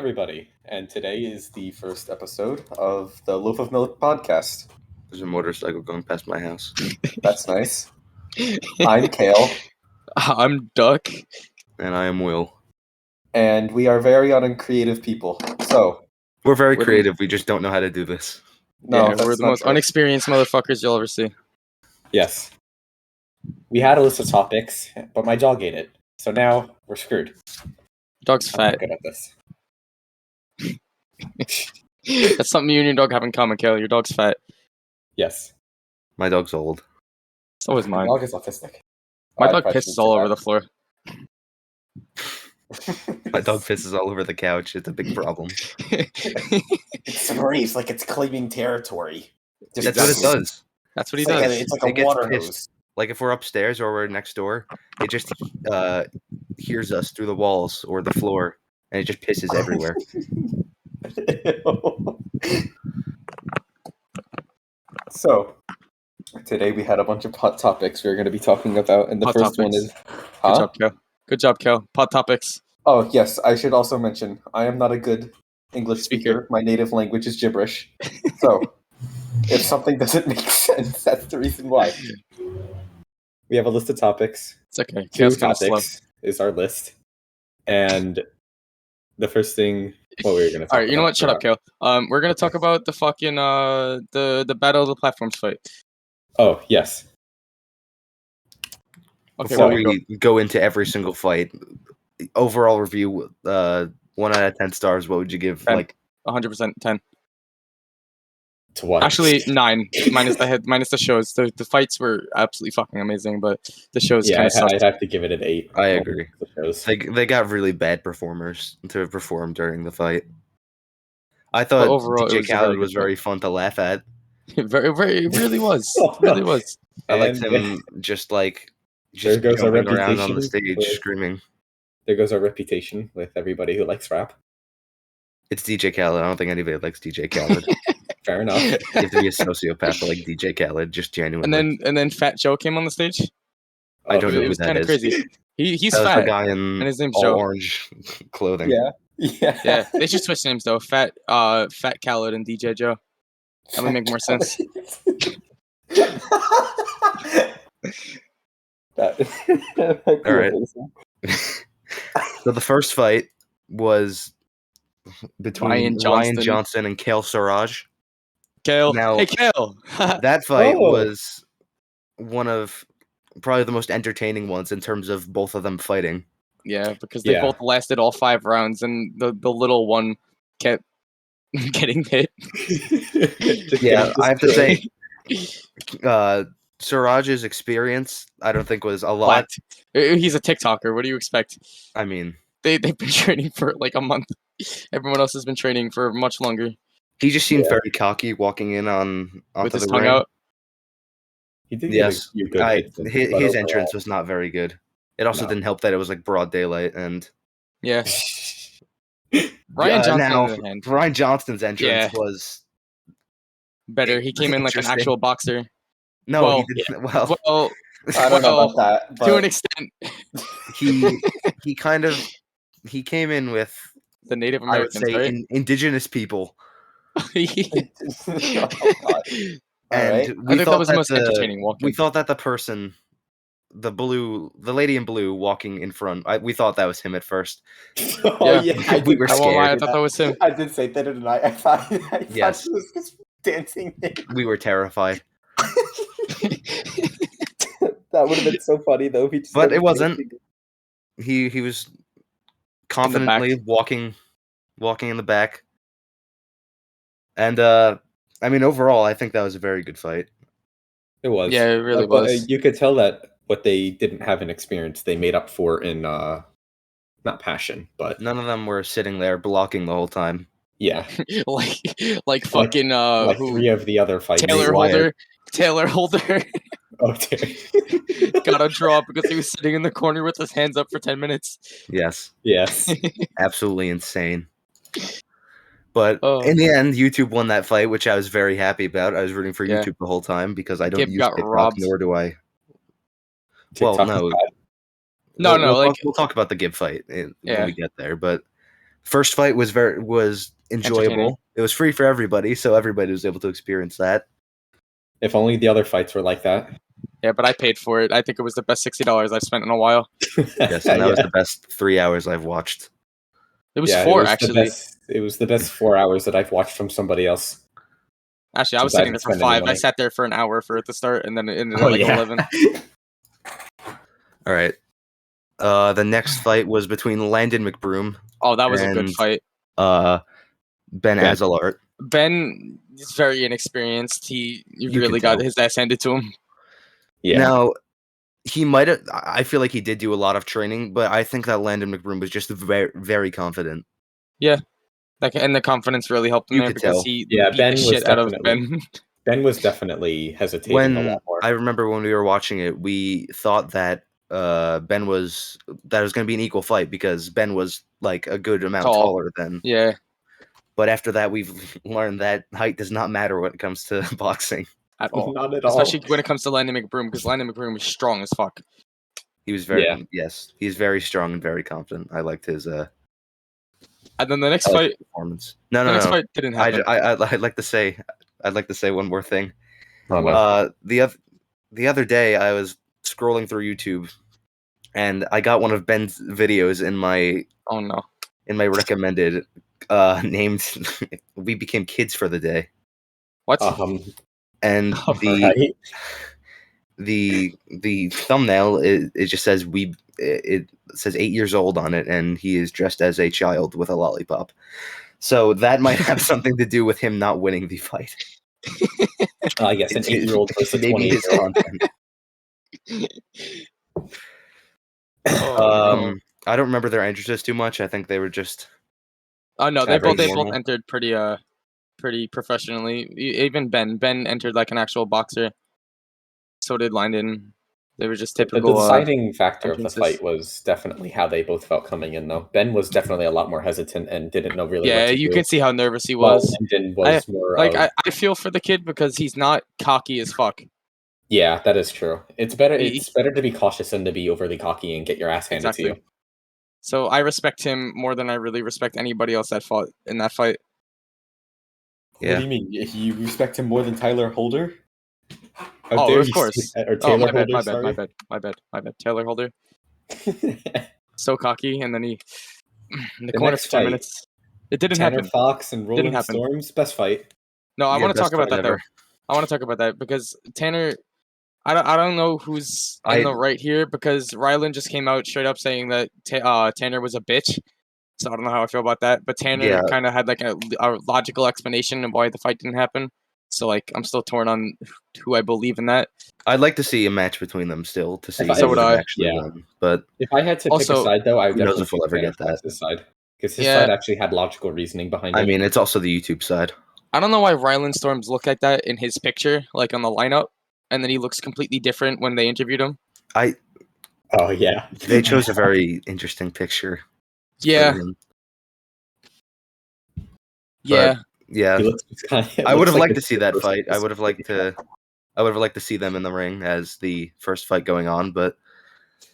Everybody, and today is the first episode of the Loaf of Milk podcast. There's a motorcycle going past my house. That's nice. I'm Kale, I'm Duck. And I am Will. and we are very uncreative people. So, We're very We're the- creative. We just don't know how to do this. no, Yeah, that's we're the not most true. unexperienced motherfuckers you'll ever see. Yes. We had a list of topics, but my dog ate it. So now we're screwed. Dog's I'm not fat. good at this. That's something you and your dog have in common, Kale. Your dog's fat. Yes. My dog's old. So is My mine. dog is autistic. My I dog probably pisses shouldn't all say over the floor. that. My dog pisses all over the couch. It's a big problem. It sprays like it's claiming territory. That's what it does. That's what he It's like does. it's like It a gets water pissed. hose. Like if we're upstairs or we're next door, it just hears us through the walls or the floor, and it just pisses everywhere. So, today we had a bunch of hot topics we are going to be talking about, and the Hot first one topics. is... Good job, Kale. Good job, Kale. Pod topics. Oh, yes, I should also mention, I am not a good English Speaker. speaker. My native language is gibberish. So, if something doesn't make sense, that's the reason why. We have a list of topics. It's okay. Two Kale's kind of slow. topics is our list. And the first thing... What we were going to talk All right, you know about, what? Shut up, Kale. We're gonna talk about the fucking the Battle of the Platforms fight. Oh, yes. Okay, Before well, we go into every single fight, overall review, 1 out of 10 stars. What would you give? 10. Like 100% 10. To what? Actually, 9 minus the shows. The fights were absolutely fucking amazing, but the shows Yeah, kind of sucked. I'd have to give it an 8. I agree. The shows. They got really bad performers to perform during the fight. I But thought overall, it DJ was a very Khaled good was very fun to laugh at. It really was. It really was. I liked And him just there goes our jumping around on reputation the stage with- screaming. There goes our reputation with everybody who likes rap. It's DJ Khaled. I don't think anybody likes DJ Khaled. Fair enough. You have to be a sociopath to like DJ Khaled, just genuinely. And then Fat Joe came on the stage. I don't know It who was that kind of is. crazy. He's That was the fat. guy in and his name's all Joe. orange clothing. Yeah. Yeah. Yeah, they should switch names though. Fat Khaled and DJ Joe. That would make more sense. That might be All right. amazing. So the first fight was between Ryan Ryan Johnston. Johnson and Kale Siraj. Kale. Now- Hey Kale. That fight Oh. was one of probably the most entertaining ones in terms of both of them fighting. Yeah, because they Yeah. both lasted all 5 rounds, and the little one kept getting hit. Just Yeah, getting I have to say, destroyed. Siraj's experience, I don't think was a lot. What? He's a TikToker. What do you expect? I mean, They've been training for like a month. Everyone else has been training for much longer he just seemed Yeah. very cocky walking in onto with his the tongue ring. out. He did Yes, get a few good hits in, but his overall- entrance was not very good. It also No. didn't help that it was like broad daylight and Yeah, Ryan Johnson now, on the hand. Ryan Johnston's entrance Yeah. was Better. He came in like an Interesting. actual boxer. no, Well, he didn't. Well, Well, I don't know Well, about that. But to an extent, he kind of he came in with, the Native I would Americans, say, right? indigenous people, Oh, God. All and right. we I think thought that was the most entertaining we walking. thought that the person, the lady in blue walking in front, we thought that was him at first. Oh, Yeah. I We did- were I won't lie, I scared. thought that was him. I did say that, didn't I? I thought Yes. it was just dancing. We were terrified, That would have been so funny, though. If he just But started it wasn't. dancing. he was confidently walking in the back, and I mean, overall, I think that was a very good fight. It was. Yeah, it really But, was. you could tell that what they didn't have in experience, they made up for in not passion, but None of them were sitting there blocking the whole time. yeah, like fucking like who? 3 of the other fights. Taylor Wyatt. Holder. Taylor Holder Oh, dear. got a draw because he was sitting in the corner with his hands up for 10 minutes. Yes, Yes. absolutely insane. But Oh. in the end, YouTube won that fight, which I was very happy about. I was rooting for Yeah. YouTube the whole time because I don't Gib use got TikTok, robbed. nor do I. TikTok no. is bad. No, we'll like talk about the Gib fight when Yeah. we get there. But First fight was enjoyable. Entertaining. It was free for everybody, so everybody was able to experience that. If only the other fights were like that. Yeah, but I paid for it. I think it was the best $60 I've spent in a while. Yes, and that was the best 3 hours I've watched. It was 4 actually. It was the best 4 hours that I've watched from somebody else. Actually, I was Since I sitting there haven't for spent any 5. I money. sat there for an hour for it to start, and then it ended at 11. All right. The next fight was between Landon McBroom. Oh, that was a good fight. Ben Azalart. Ben is very inexperienced. He You really can got tell. his ass handed to him. Yeah. Now, he might have. I feel like he did do a lot of training, but I think that Landon McBroom was just very, very confident. Yeah, and the confidence really helped him You there could because tell. he Yeah, beat Ben the was shit out of definitely- Ben. Ben was definitely hesitating a lot more. I remember when we were watching it, we thought that Ben was that it was going to be an equal fight because Ben was like a good amount taller than. Yeah. But after that, we've learned that height does not matter when it comes to boxing. At all. Not at all. Especially when it comes to Landon McBroom, because Landon McBroom is strong as fuck. He was he's very strong and very confident. I liked his And then the next fight performance. No, next fight didn't happen. I'd like to say one more thing. Oh, no. The other day I was scrolling through YouTube and I got one of Ben's videos in my recommended named We Became Kids for the Day. What? And the thumbnail it just says it says 8 years old on it, and he is dressed as a child with a lollipop. So that might have something to do with him not winning the fight. I guess an 8-year-old versus a 20-year-old. I don't remember their entrances too much. I think they were just. Oh no, they both entered pretty professionally. Even Ben entered like an actual boxer. So did Landon. They were just typical. The deciding factor entrances. of the fight was definitely how they both felt coming in, though. Ben was definitely a lot more hesitant and didn't know really. Yeah, what to you do. can see how nervous he was. Landon was I feel for the kid because he's not cocky as fuck. Yeah, that is true. It's better. It's better to be cautious than to be overly cocky and get your ass handed to you. So I respect him more than I really respect anybody else that fought in that fight. Yeah. What do you mean? You respect him more than Tyler Holder? Of course. Or Taylor Holder, my bad. Taylor Holder. So cocky, and then he in the corner for 10 minutes. It didn't happen. Tanner Fox and Roland Storms, best fight. No, I want to talk about that though. I want to talk about that because Tanner. I don't know who's in the right here because Ryland just came out straight up saying that Tanner was a bitch. So I don't know how I feel about that. But Tanner kind of had like a logical explanation of why the fight didn't happen. So like I'm still torn on who I believe in that. I'd like to see a match between them still to see so would I. Actually won. But if I had to pick a side though, I would definitely if we'll ever get that side because his side actually had logical reasoning behind it. I mean, it's also the YouTube side. I don't know why Ryland Storms looked like that in his picture, like on the lineup. And then he looks completely different when they interviewed him. Oh yeah, they chose a very interesting picture. Yeah. Yeah. I would have liked to see that fight. I would have liked to see them in the ring as the first fight going on, but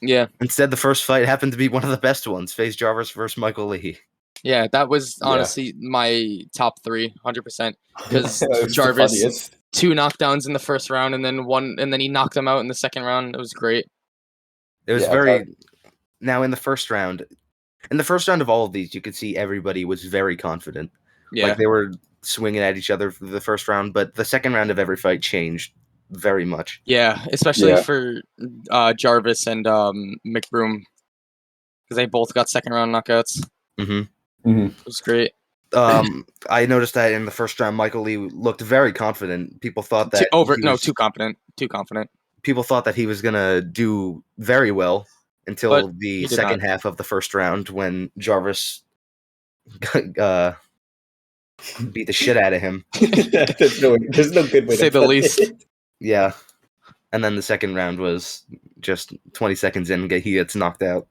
instead the first fight happened to be one of the best ones: FaZe Jarvis versus Michael Lee. Yeah, that was honestly my top 3, 100%. Because Jarvis 2 knockdowns in the first round, and then he knocked him out in the second round. It was great. It was now in the first round. In the first round of all of these, you could see everybody was very confident. Yeah, like they were swinging at each other for the first round, but the second round of every fight changed very much. Yeah, especially for Jarvis and McBroom, because they both got second round knockouts. It was great. I noticed that in the first round, Michael Lee looked very confident. People thought that too confident. Too confident. People thought that he was gonna do very well until the second half of the first round when Jarvis beat the shit out of him. There's no good way to say the least. Yeah, and then the second round was just 20 seconds in, he gets knocked out.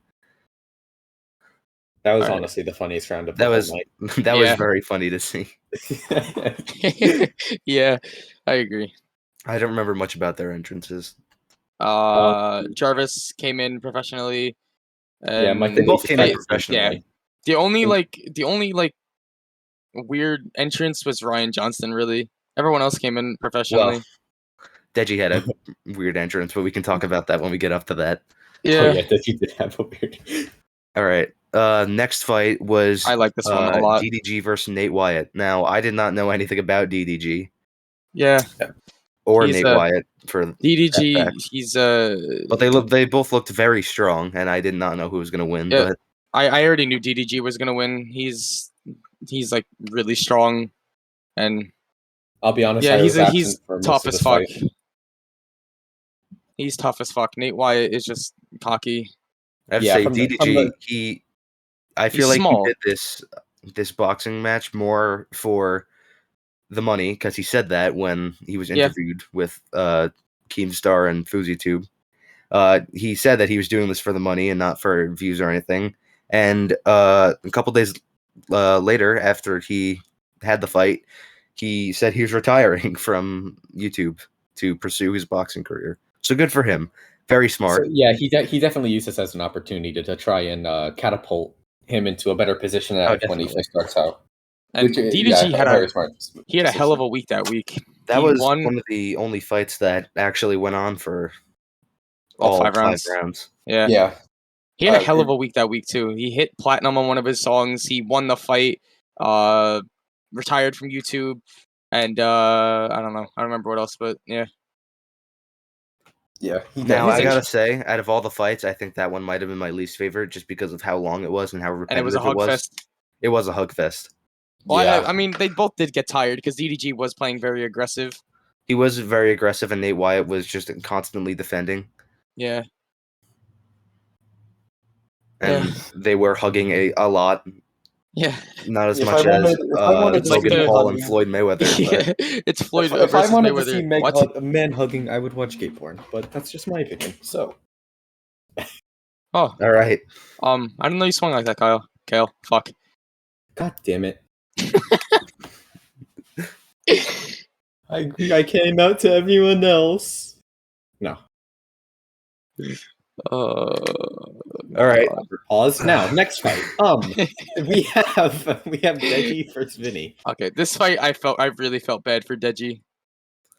That was honestly the funniest round of the whole night. That was very funny to see. Yeah, I agree. I don't remember much about their entrances. Jarvis came in professionally. They both came in professionally. The only weird entrance was Ryan Johnston. Really, everyone else came in professionally. Well, Deji had a weird entrance, but we can talk about that when we get up to that. Yeah. Oh yeah, Deji did have a weird. All right. Next fight was I like this one a lot. DDG versus Nate Wyatt. Now, I did not know anything about DDG. Yeah. Or Nate Wyatt for DDG. He's But they both looked very strong, and I did not know who was going to win. Yeah, but I already knew DDG was going to win. He's like really strong, and I'll be honest. Yeah, he's tough as fuck. He's tough as fuck. Nate Wyatt is just cocky. I have to say, DDG. I feel like he did this boxing match more for the money, because he said that when he was interviewed with Keemstar and FuziTube. He said that he was doing this for the money and not for views or anything. And a couple days later, after he had the fight, he said he was retiring from YouTube to pursue his boxing career. So good for him. Very smart. So, yeah, he definitely used this as an opportunity to try and catapult him into a better position when he first starts out. And DDG had a hell of a week that week. That was one of the only fights that actually went on for all 5 rounds. Yeah. Yeah. He had a hell of a week that week too. He hit platinum on one of his songs. He won the fight. Retired from YouTube, and I don't know. I don't remember what else, but yeah. Yeah. Now I gotta say, out of all the fights, I think that one might have been my least favorite, just because of how long it was and how repetitive it was. A hug fest. It was a hug fest. Well, yeah. I mean, they both did get tired because DDG was playing very aggressive. He was very aggressive, and Nate Wyatt was just constantly defending. Yeah. And they were hugging a lot. Yeah. Not as much as Logan Paul and Floyd Mayweather. Yeah, it's Floyd versus Mayweather. If I wanted Mayweather. to see men hugging, I would watch gay porn. But that's just my opinion. So. Oh. All right. I didn't know you swung like that, Kale. Fuck. God damn it. I came out to everyone else. No. All right. Pause. Now, next fight. We have Deji versus Vinny. Okay, this fight I really felt bad for Deji.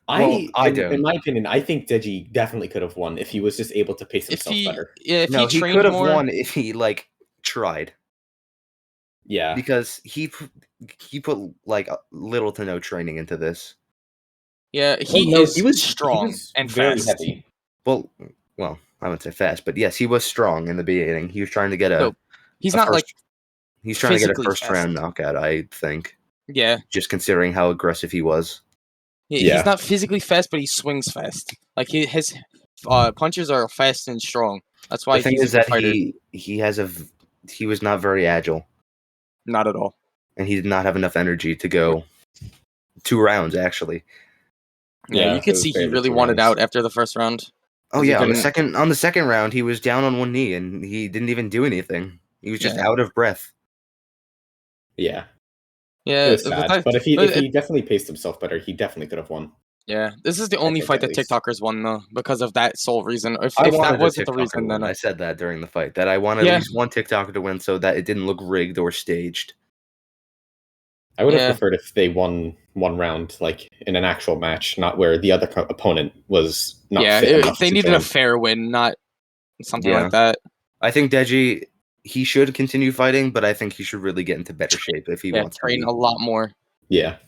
In my opinion, I think Deji definitely could have won if he was just able to pace himself better. Yeah, he could have won if he tried. Yeah, because he put little to no training into this. Yeah, he was strong and very fast. Heavy. Well, I wouldn't say fast, but yes, he was strong in the beginning. He was trying to get he's trying to get a first round knockout, I think. Yeah. Just considering how aggressive he was. Yeah. He's not physically fast, but he swings fast. Like his punches are fast and strong. That's why the thing is that he was not very agile. Not at all. And he did not have enough energy to go 2 rounds, actually. Yeah, you could see he really wanted out after the first round. Oh yeah, on the second round, he was down on one knee and he didn't even do anything. He was just out of breath. Yeah. Yeah, it was sad. But if he definitely paced himself better, he definitely could have won. Yeah, this is the only fight that TikTokers won though, because of that sole reason. If that wasn't the reason, then I said that during the fight that I wanted at least one TikToker to win so that it didn't look rigged or staged. I would have preferred if they won one round, in an actual match, not where the other opponent was not fit enough. They needed a fair win, not something like that. I think Deji, he should continue fighting, but I think he should really get into better shape if he wants to train a lot more. Yeah,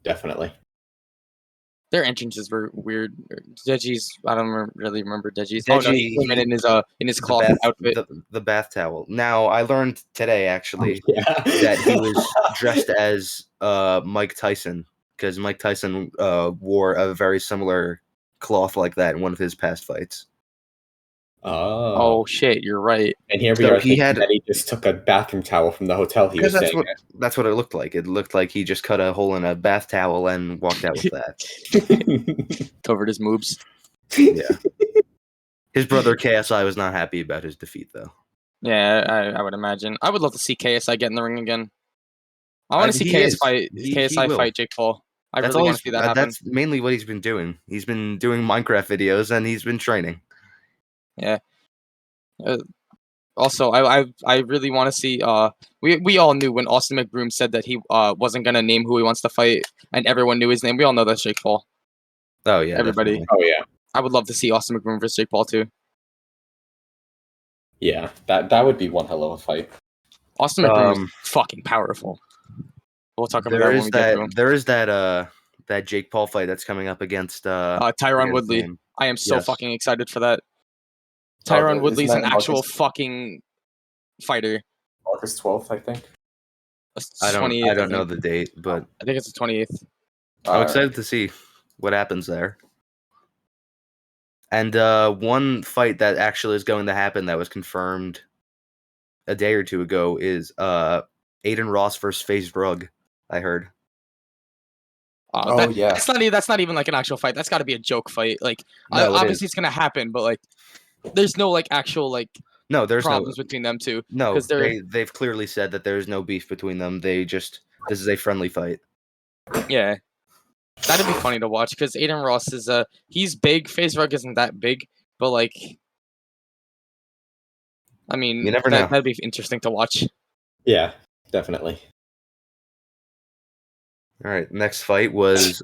definitely. Their entrances were weird. Deji's, I don't really remember Deji's. Deji, he went in his cloth outfit. The bath towel. Now, I learned today, actually, that he was dressed as Mike Tyson, because Mike Tyson wore a very similar cloth like that in one of his past fights. Oh shit, you're right. And here we are thinking that he just took a bathroom towel from the hotel he was staying at. That's what it looked like. It looked like he just cut a hole in a bath towel and walked out with that. Covered his moves. Yeah. His brother KSI was not happy about his defeat, though. Yeah, I would imagine. I would love to see KSI get in the ring again. I want to see KSI fight Jake Paul. I really want to see that happen. That's mainly what he's been doing. He's been doing Minecraft videos and he's been training. Yeah. Also, I really want to see. We all knew when Austin McBroom said that he wasn't gonna name who he wants to fight, and everyone knew his name. We all know that's Jake Paul. Oh yeah, everybody. Definitely. Oh yeah. I would love to see Austin McBroom versus Jake Paul too. Yeah, that would be one hell of a fight. Austin McBroom is fucking powerful. We'll talk about that when we get to him. There is that Jake Paul fight that's coming up against Tyron Woodley. I am so fucking excited for that. Tyron Woodley's an actual fucking fighter. August 12th, I think. I don't know the date, but I think it's the 28th. I'm excited to see what happens there. And one fight that actually is going to happen that was confirmed a day or two ago is Aiden Ross versus FaZe Rug. I heard. Yeah. That's not even like an actual fight. That's got to be a joke fight. Like, no, obviously it's gonna happen, but like, there's no like actual like. No, there's problems between them two. No, they've clearly said that there's no beef between them. This is a friendly fight. Yeah, that'd be funny to watch because Aiden Ross is he's big. FaZe Rug isn't that big, but like, I mean, you never know. That'd be interesting to watch. Yeah, definitely. All right, next fight was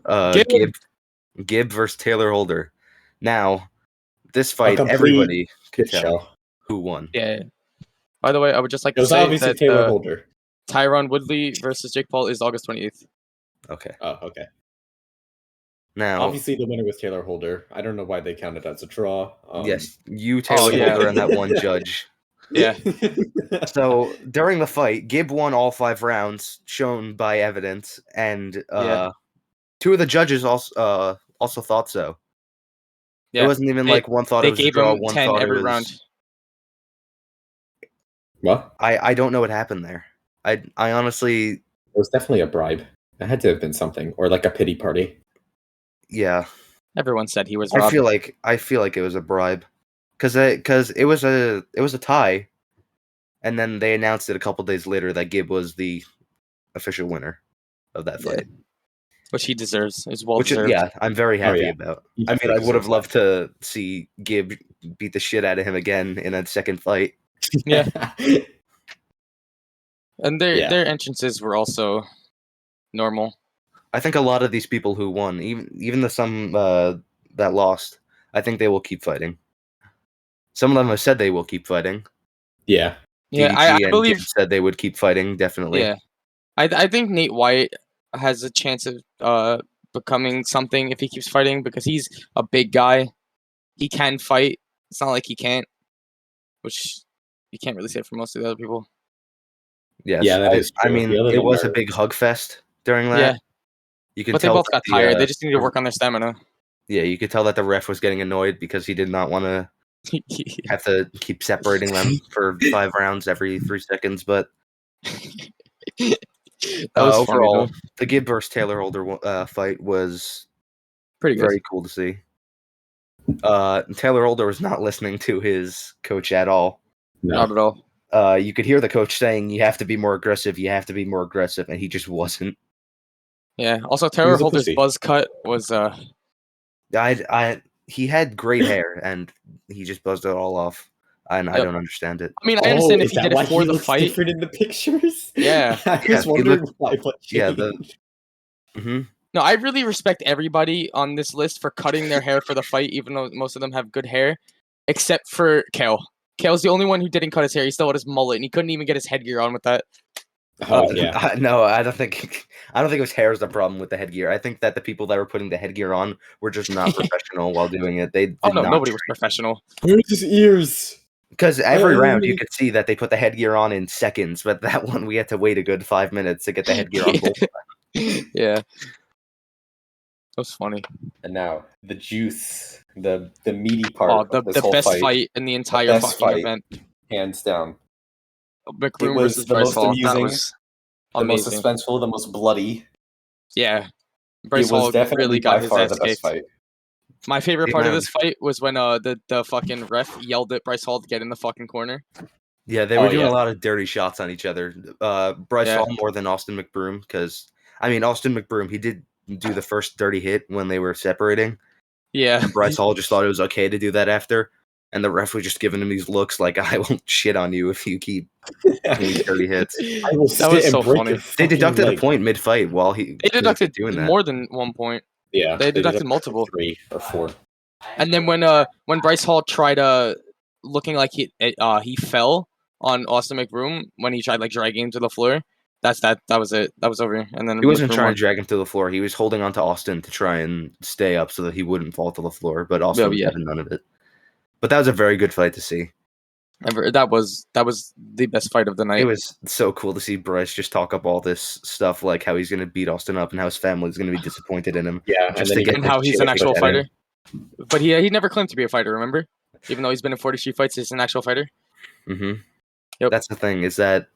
Gib versus Taylor Holder. Now, this fight everybody could tell who won. Yeah. By the way, I would just like to say obviously that Taylor Holder. Tyron Woodley versus Jake Paul is August 28th. Okay. Oh, okay. Now, obviously the winner was Taylor Holder. I don't know why they counted as a draw. Yes, you Taylor Holder and that one judge. Yeah. So during the fight, Gib won all 5 rounds, shown by evidence, and 2 of the judges also thought so. Yeah. It wasn't even like one thought it was a draw, one thought it was round. What? I don't know what happened there. I honestly, it was definitely a bribe. It had to have been something, or like a pity party. Yeah. Everyone said he was. I feel like it was a bribe, because it was a tie, and then they announced it a couple days later that Gib was the official winner of that fight, which he deserves. It's well deserved. Yeah, I'm very happy about. I mean, I would have loved to see Gib beat the shit out of him again in a second fight. Yeah. And their entrances were also normal. I think a lot of these people who won, even the some that lost, I think they will keep fighting. Some of them have said they will keep fighting. Yeah. Yeah, I believe Gib said they would keep fighting, definitely. Yeah. I think Nate White has a chance of becoming something if he keeps fighting because he's a big guy. He can fight. It's not like he can't, which you can't really say for most of the other people. Yes. Yeah, that is true. I mean, it was a big hug fest during that. Yeah. You can but tell they both got tired. They just need to work on their stamina. Yeah, you could tell that the ref was getting annoyed because he did not want to have to keep separating them for 5 rounds every 3 seconds. But overall, the Gib versus Taylor Holder fight was pretty good. Very cool to see. Taylor Holder was not listening to his coach at all. No. Not at all. You could hear the coach saying, "You have to be more aggressive. You have to be more aggressive," and he just wasn't. Yeah. Also, Taylor Holder's buzz cut was. He had great hair, and he just buzzed it all off. And I don't understand it. I mean, I understand if he did it for the fight. Different in the pictures. Yeah. I was wondering why. Yeah. No, I really respect everybody on this list for cutting their hair for the fight, even though most of them have good hair, except for Kale. Kale's the only one who didn't cut his hair. He still had his mullet, and he couldn't even get his headgear on with that. Yeah. No, I don't think it was hair is the problem with the headgear. I think that the people that were putting the headgear on were just not professional while doing it. Nobody was professional. Where's his ears? Because every round you could see that they put the headgear on in seconds, but that one we had to wait a good 5 minutes to get the headgear on both. Yeah. That was funny. And now the juice, the meaty part of this the whole best fight in the entire fucking event, hands down. McBroom versus Bryce Hall. That was amazing. The most suspenseful, the most bloody. Yeah, Bryce Hall really got his ass kicked. My favorite part of this fight was when the fucking ref yelled at Bryce Hall to get in the fucking corner. Yeah, they were doing a lot of dirty shots on each other. Bryce Hall more than Austin McBroom, because I mean Austin McBroom, he did do the first dirty hit when they were separating. Yeah, and Bryce Hall just thought it was okay to do that after. and the ref was just giving him these looks like, I won't shit on you if you keep doing these dirty hits. I will That was so funny. They deducted a point mid-fight while they deducted doing that. more than 1 point. Yeah, they deducted multiple, 3 or 4. And then when Bryce Hall tried looking like he fell on Austin McBroom when he tried like dragging him to the floor. That was it. That was over. And then he wasn't trying to drag him to the floor. He was holding on to Austin to try and stay up so that he wouldn't fall to the floor. But Austin was having none of it. But that was a very good fight to see. That was the best fight of the night. It was so cool to see Bryce just talk up all this stuff, like how he's going to beat Austin up and how his family's going to be disappointed in him. Yeah, and how he's an actual fighter. But he never claimed to be a fighter, remember? Even though he's been in 40 street fights, he's an actual fighter. Mm-hmm. Yep. That's the thing, is that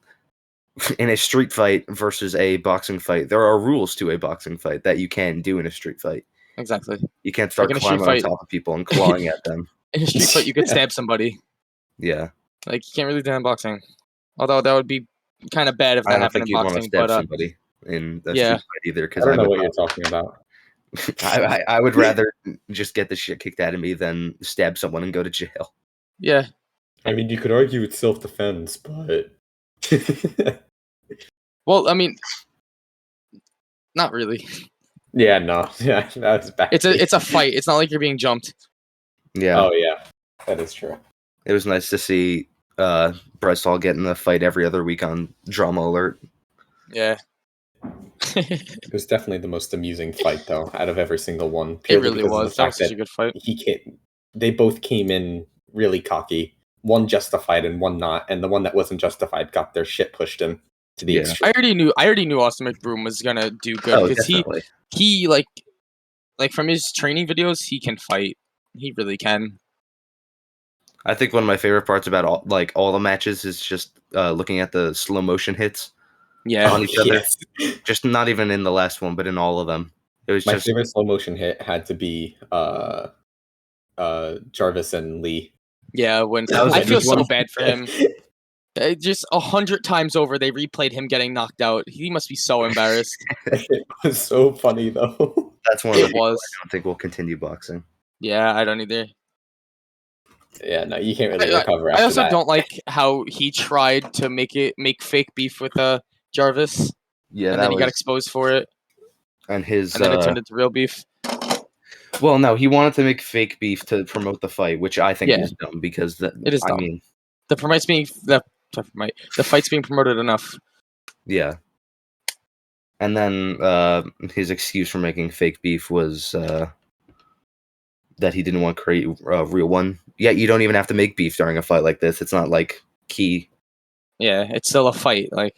in a street fight versus a boxing fight, there are rules to a boxing fight that you can do in a street fight. Exactly. You can't start climbing on top of people and clawing at them. In a street fight, you could stab somebody. Yeah. Like, you can't really do that in boxing. Although that would be kind of bad if that happened in boxing. I don't think you'd want to stab somebody in a street fight either. I don't know what you're talking about. I would rather just get the shit kicked out of me than stab someone and go to jail. Yeah. I mean, you could argue it's self-defense, but... Well, I mean, not really. Yeah, no. Yeah, that's bad. It's a fight. It's not like you're being jumped. Yeah. Oh, yeah. That is true. It was nice to see Bryce Hall getting a fight every other week on Drama Alert. Yeah. It was definitely the most amusing fight, though, out of every single one. It really was. That was such a good fight. They both came in really cocky. One justified and one not, and the one that wasn't justified got their shit pushed in to the extreme. I already knew Austin McBroom was gonna do good because he like from his training videos, he can fight. He really can. I think one of my favorite parts about all the matches is just looking at the slow motion hits. Yeah, on each other. Yes. Just not even in the last one, but in all of them. It was my favorite slow motion hit had to be Jarvis and Lee. Yeah, I feel so bad for him. Just 100 times over, they replayed him getting knocked out. He must be so embarrassed. It was so funny, though. That's one of the people I don't think will continue boxing. Yeah, I don't either. Yeah, no, you can't really recover after that. I also don't like how he tried to make fake beef with Jarvis. Yeah, and then he got exposed for it. And then it turned into real beef. Well, no, he wanted to make fake beef to promote the fight, which I think is dumb because it is dumb. I mean, the fight's being promoted enough. Yeah. And then his excuse for making fake beef was that he didn't want to create a real one. Yeah, you don't even have to make beef during a fight like this. It's not like key. Yeah, it's still a fight. Like,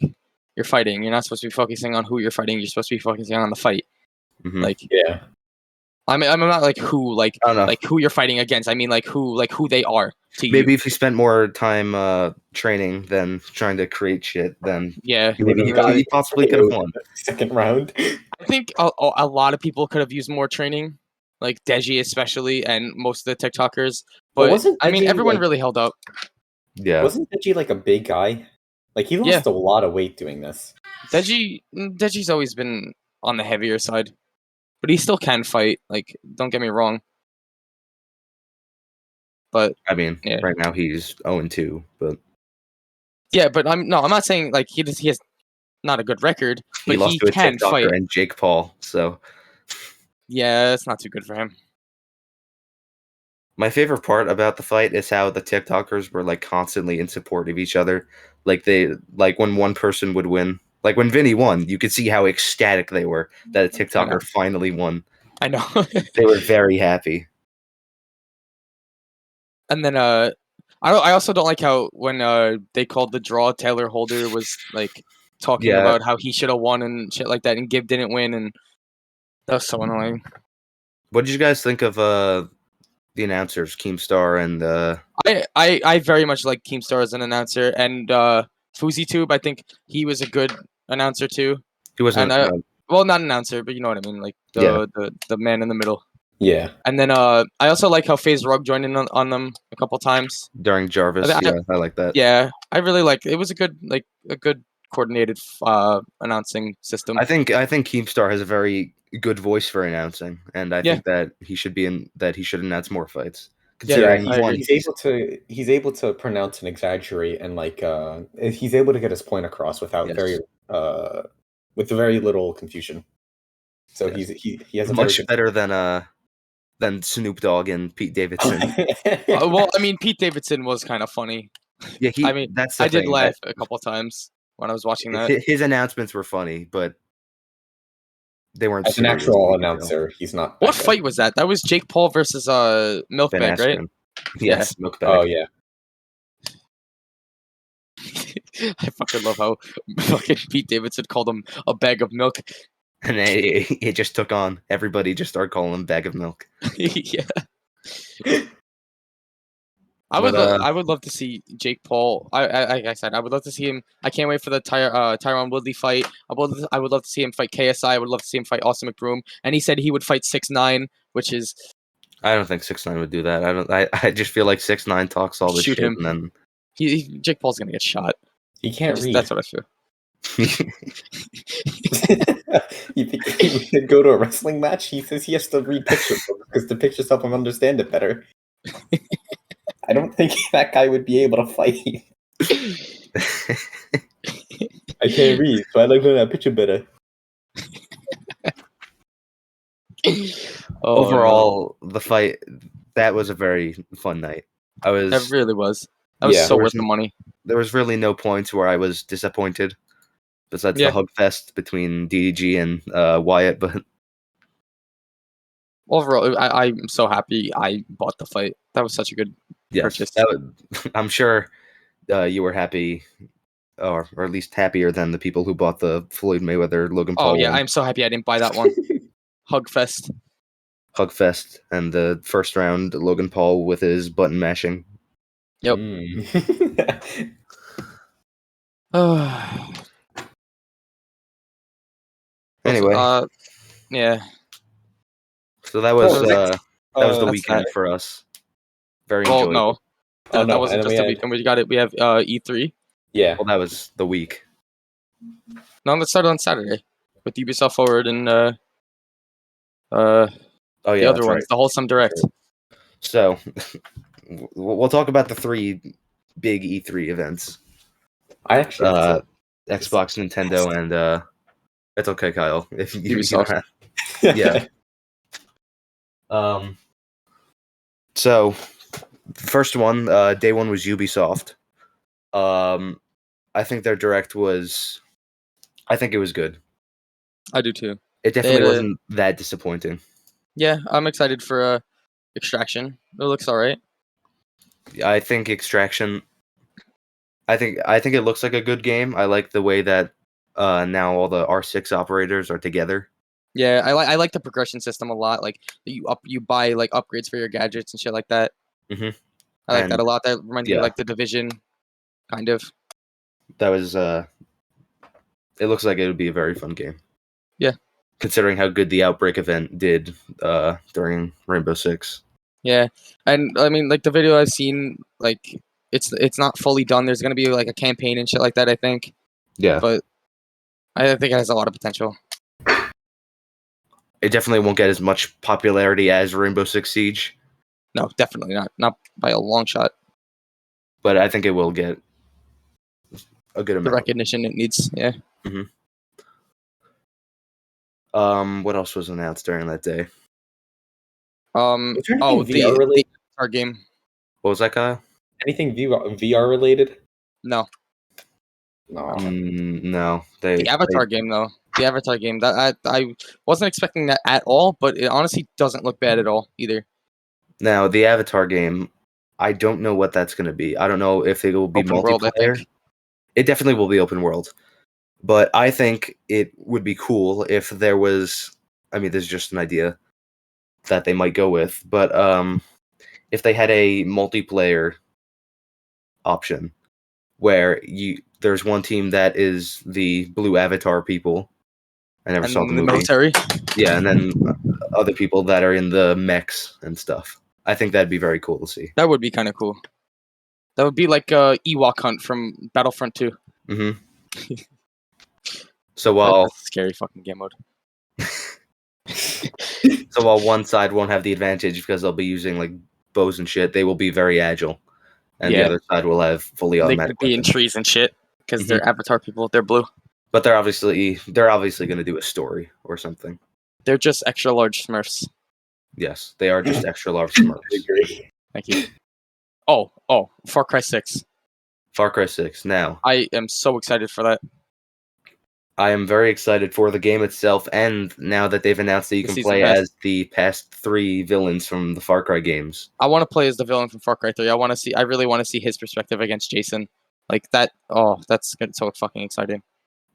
you're fighting. You're not supposed to be focusing on who you're fighting. You're supposed to be focusing on the fight. Mm-hmm. Like, yeah. I'm not like who you're fighting against. I mean like who they are to you. Maybe if he spent more time training than trying to create shit, then he possibly could have won. Second round. I think a lot of people could have used more training, like Deji especially, and most of the TikTokers. But everyone really held up. Yeah. Wasn't Deji like a big guy? Like he lost a lot of weight doing this. Deji's always been on the heavier side. But he still can fight. Like, don't get me wrong. But I mean, right now he's 0-2. But yeah, but I'm not saying like he has not a good record. But he lost to a can TikToker fight. And Jake Paul. So yeah, it's not too good for him. My favorite part about the fight is how the TikTokers were like constantly in support of each other. Like when one person would win. Like when Vinny won, you could see how ecstatic they were that a TikToker finally won. I know. They were very happy. And then I also don't like how when they called the draw, Taylor Holder was like talking about how he should have won and shit like that, and Gibb didn't win, and that was so annoying. What did you guys think of the announcers, Keemstar and I very much like Keemstar as an announcer, and FuziTube, I think he was a good announcer too. He wasn't well, not announcer, but you know what I mean, like the man in the middle. Yeah. And then I also like how FaZe Rug joined in on them a couple times during Jarvis. I like that. Yeah, I really like it. Was a good coordinated announcing system. I think Keemstar has a very good voice for announcing, and I think that he should announce more fights. Considering he's able to pronounce and exaggerate, and like he's able to get his point across without with very little confusion. So he has a much better than Snoop Dogg and Pete Davidson. Well, I mean, Pete Davidson was kind of funny. Yeah, I did laugh a couple times when I was watching that. His announcements were funny, but they weren't. As an actual announcer, he's not. What fight was that? That was Jake Paul versus Milkbag, right? Yes, Milkbag. Oh yeah. I fucking love how fucking Pete Davidson called him a bag of milk. And it just took on. Everybody just started calling him bag of milk. Yeah. I would love to see Jake Paul. I said I would love to see him. I can't wait for the Tyron Woodley fight. I would love to see him fight KSI. I would love to see him fight Austin McBroom. And he said he would fight 6ix9ine, which is. I don't think 6ix9ine would do that. I just feel like 6ix9ine talks all this shit him. And then Jake Paul's gonna get shot. He can't read. That's what I feel. You think he would go to a wrestling match? He says he has to read pictures because the pictures help him understand it better. I don't think that guy would be able to fight. I can't read, so I like to that picture better. Overall, the fight, that was a very fun night. That really was. That was so worth the money. There was really no points where I was disappointed, besides the hug fest between DDG and Wyatt. But overall, I'm so happy I bought the fight. That was such a good purchase. I'm sure you were happy, or at least happier than the people who bought the Floyd Mayweather Logan Paul. Oh yeah, I'm so happy I didn't buy that one. Hug fest, and the first round Logan Paul with his button mashing. Yep. Anyway. Yeah. So that was the weekend for us. Very enjoyable. No. That wasn't just the weekend. We got it. We have E3. Yeah. Well, that was the week. No, let's start on Saturday with Ubisoft Forward and the other ones, the Wholesome Direct. So we'll talk about the 3 big E3 events. I actually Xbox, Nintendo, and it's okay, Kyle. If you Ubisoft. Yeah. So first one, day one was Ubisoft. I think their direct was. I think it was good. I do too. It definitely wasn't that disappointing. Yeah, I'm excited for Extraction. It looks all right. I think Extraction. I think it looks like a good game. I like the way that now all the R6 operators are together. Yeah, I like the progression system a lot. Like you buy like upgrades for your gadgets and shit like that. Mm-hmm. I like that a lot. That reminds me of like the Division, kind of. That was. It looks like it would be a very fun game. Yeah. Considering how good the Outbreak event did during Rainbow Six. Yeah, and I mean, like the video I've seen, like it's not fully done. There's gonna be like a campaign and shit like that, I think. Yeah. But I think it has a lot of potential. It definitely won't get as much popularity as Rainbow Six Siege. No, definitely not. Not by a long shot. But I think it will get a good amount. The recognition it needs, yeah. Mm-hmm. What else was announced during that day? The VR game. What was that, Kyle? Anything VR related? No. No. The Avatar game, though. The Avatar game. That I wasn't expecting that at all, but it honestly doesn't look bad at all either. Now, the Avatar game, I don't know what that's going to be. I don't know if it will be open multiplayer. World, I think. It definitely will be open world. But I think it would be cool if there was... I mean, this is just an idea that they might go with. But if they had a multiplayer option where there's one team that is the blue Avatar people. I never saw the movie. Military? Yeah, and then other people that are in the mechs and stuff. I think that'd be very cool to see. That would be kind of cool. That would be like Ewok Hunt from Battlefront 2. Mm-hmm. So while... That's a scary fucking game mode. So while one side won't have the advantage because they'll be using like bows and shit, they will be very agile, and the other side will have fully automatic. They could be in trees and shit because they're Avatar people. They're blue. But they're obviously going to do a story or something. They're just extra large Smurfs. Yes, they are just extra large Smurfs. I agree. Thank you. Oh, Far Cry 6. Far Cry 6. Now, I am so excited for that. I am very excited for the game itself, and now that they've announced that you can play as the past 3 villains from the Far Cry games. I want to play as the villain from Far Cry 3. I really want to see his perspective against Jason. Like that. Oh, that's so fucking exciting.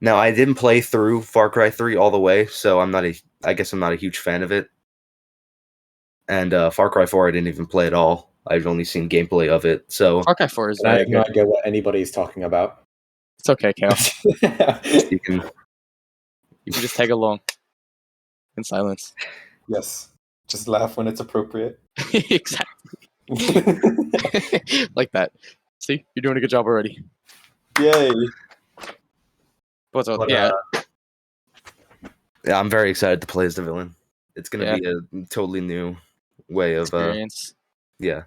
Now, I didn't play through Far Cry 3 all the way, so I guess I'm not a huge fan of it. And Far Cry 4, I didn't even play at all. I've only seen gameplay of it. So Far Cry 4 is I have no idea what anybody's talking about. It's okay, Kale. you can just tag along in silence. Yes. Just laugh when it's appropriate. Exactly. Like that. See, you're doing a good job already. Yay. Yeah, I'm very excited to play as the villain. It's going to be a totally new way of experience. Yeah.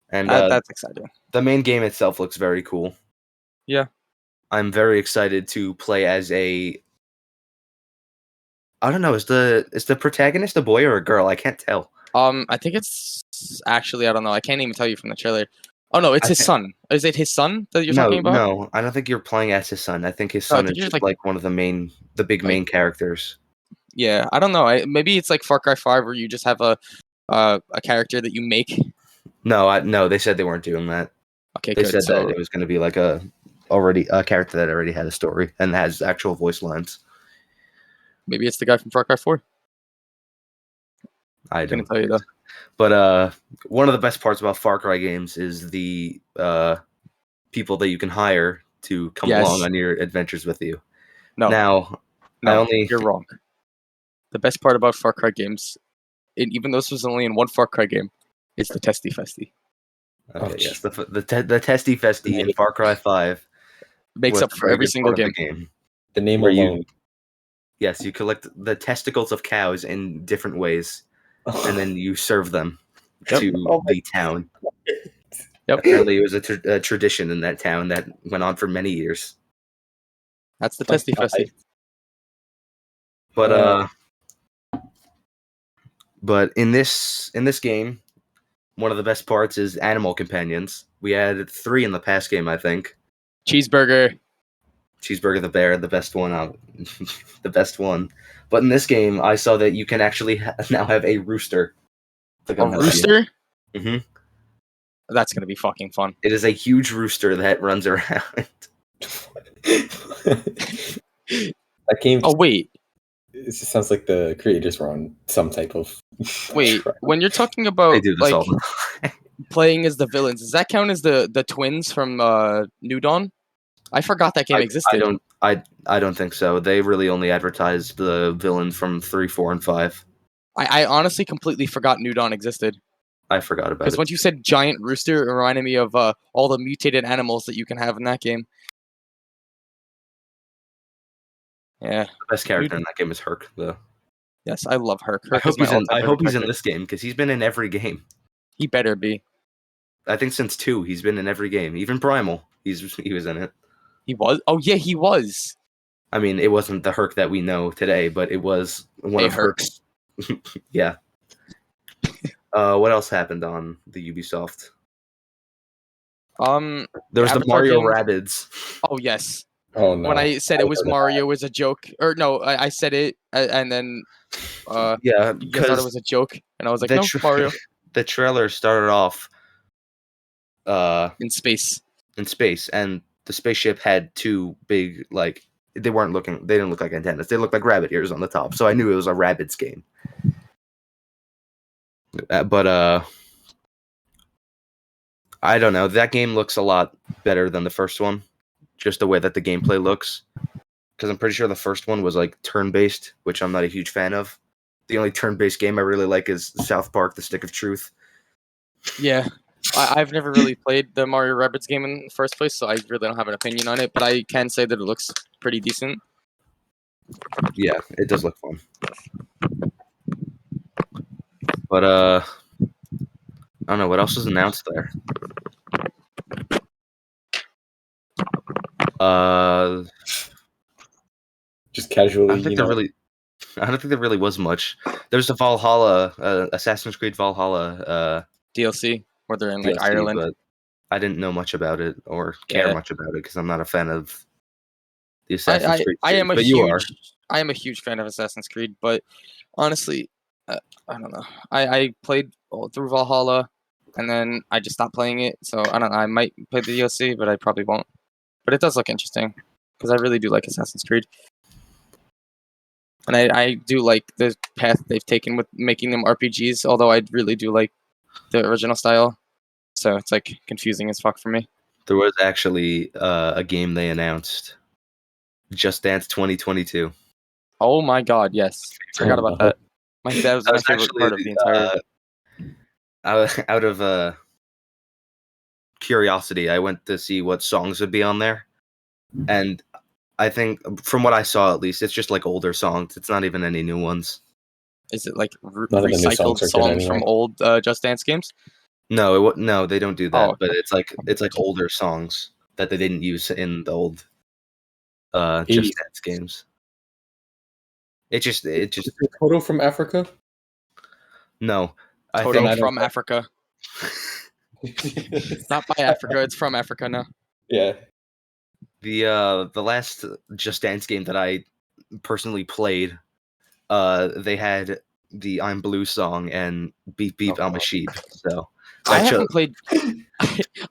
And that's exciting. The main game itself looks very cool. Yeah. I'm very excited to play as I don't know, is the protagonist a boy or a girl? I can't tell. I think it's actually, I don't know. I can't even tell you from the trailer. Oh no, it's his son. Is it his son that you're talking about? No, I don't think you're playing as his son. I think his son is just like one of the main characters. Yeah, I don't know. Maybe it's like Far Cry 5 where you just have a character that you make. No, they said they weren't doing that. Okay, they said that it was going to be like a character that already had a story and has actual voice lines. Maybe it's the guy from Far Cry 4. I couldn't tell you though. But one of the best parts about Far Cry games is the people that you can hire to come along on your adventures with you. No, you're wrong. The best part about Far Cry games, even though this was only in one Far Cry game, is the Testy Festy. Okay, yes, the Testy Festy in Far Cry 5 makes up for every single game. The name alone. Yes, you collect the testicles of cows in different ways, and then you serve them to the town. Yep. Apparently, it was a tradition in that town that went on for many years. That's the Testy Festy. But in this game, one of the best parts is animal companions. We added 3 in the past game, I think. Cheeseburger the bear, the best one. The best one. But in this game, I saw that you can actually now have a rooster. A rooster? Mm-hmm. That's going to be fucking fun. It is a huge rooster that runs around. That game. Oh, wait. It just sounds like the creators were on some type of. Wait, when you're talking about like playing as the villains, does that count as the twins from New Dawn? I forgot that game existed. I don't think so. They really only advertised the villains from 3, 4, and 5. I honestly completely forgot New Dawn existed. I forgot about it. Because once you said giant rooster, it reminded me of all the mutated animals that you can have in that game. Yeah. The best character in that game is Herc, though. Yes, I love Herc. I hope he's in this game, because he's been in every game. He better be. I think since 2, he's been in every game. Even Primal, he was in it. He was? Oh, yeah, he was. I mean, it wasn't the Herc that we know today, but it was one of Herc's. Yeah. What else happened on the Ubisoft? There was the Mario Rabbids. Oh, yes. Oh, no. When I said it was Mario, it was a joke. Or no, I said it, and then yeah, you guys thought it was a joke, and I was like, no, Mario. The trailer started off in space. And the spaceship had 2 big, like, they didn't look like antennas. They looked like rabbit ears on the top. So I knew it was a Rabbids game. But I don't know. That game looks a lot better than the first one. Just the way that the gameplay looks. Because I'm pretty sure the first one was like turn-based, which I'm not a huge fan of. The only turn-based game I really like is South Park: The Stick of Truth. Yeah. I've never really played the Mario Rabbids game in the first place, so I really don't have an opinion on it, but I can say that it looks pretty decent. Yeah, it does look fun. But I don't know what else was announced there. Just casually. I don't think there really was much. There's the Valhalla, Assassin's Creed Valhalla DLC, where they're in like DLC, Ireland. but I didn't know much about it or care much about it because I'm not a fan of the Assassin's Creed series. I am a huge fan of Assassin's Creed, but honestly, I don't know. I played through Valhalla, and then I just stopped playing it. So I don't know. I might play the DLC, but I probably won't. But it does look interesting because I really do like Assassin's Creed, and I do like the path they've taken with making them RPGs. Although I really do like the original style, so it's like confusing as fuck for me. There was actually a game they announced, Just Dance 2022. Oh my god, yes. Forgot about that. That was my favorite part of the entire... out of curiosity, I went to see what songs would be on there. And I think, from what I saw at least, it's just like older songs. It's not even any new ones. Is it like recycled songs from old Just Dance games? No, no, they don't do that. But it's like older songs that they didn't use in the old Just Dance games. It just Toto from Africa? No, Toto from Africa. It's not by Africa. It's from Africa now. Yeah. The last Just Dance game that I personally played, they had the I'm Blue song and Beep Beep I'm a Sheep. So I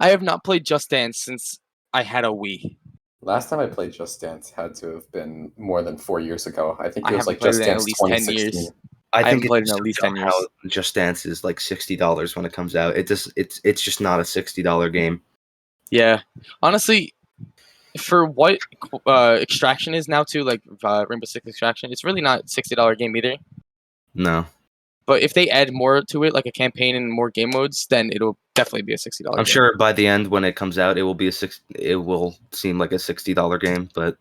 have not played Just Dance since I had a Wii. Last time I played Just Dance had to have been more than 4 years ago. I think it was like Just Dance 2016. I think played in at least 10 years. How Just Dance is like $60 when it comes out. It's just not a $60 game. Yeah, honestly, for what Extraction is now too, like Rainbow Six Extraction, it's really not $60 game either. No. But if they add more to it, like a campaign and more game modes, then it'll definitely be a $60 I'm sure by the end when it comes out, it will seem like a $60 game, but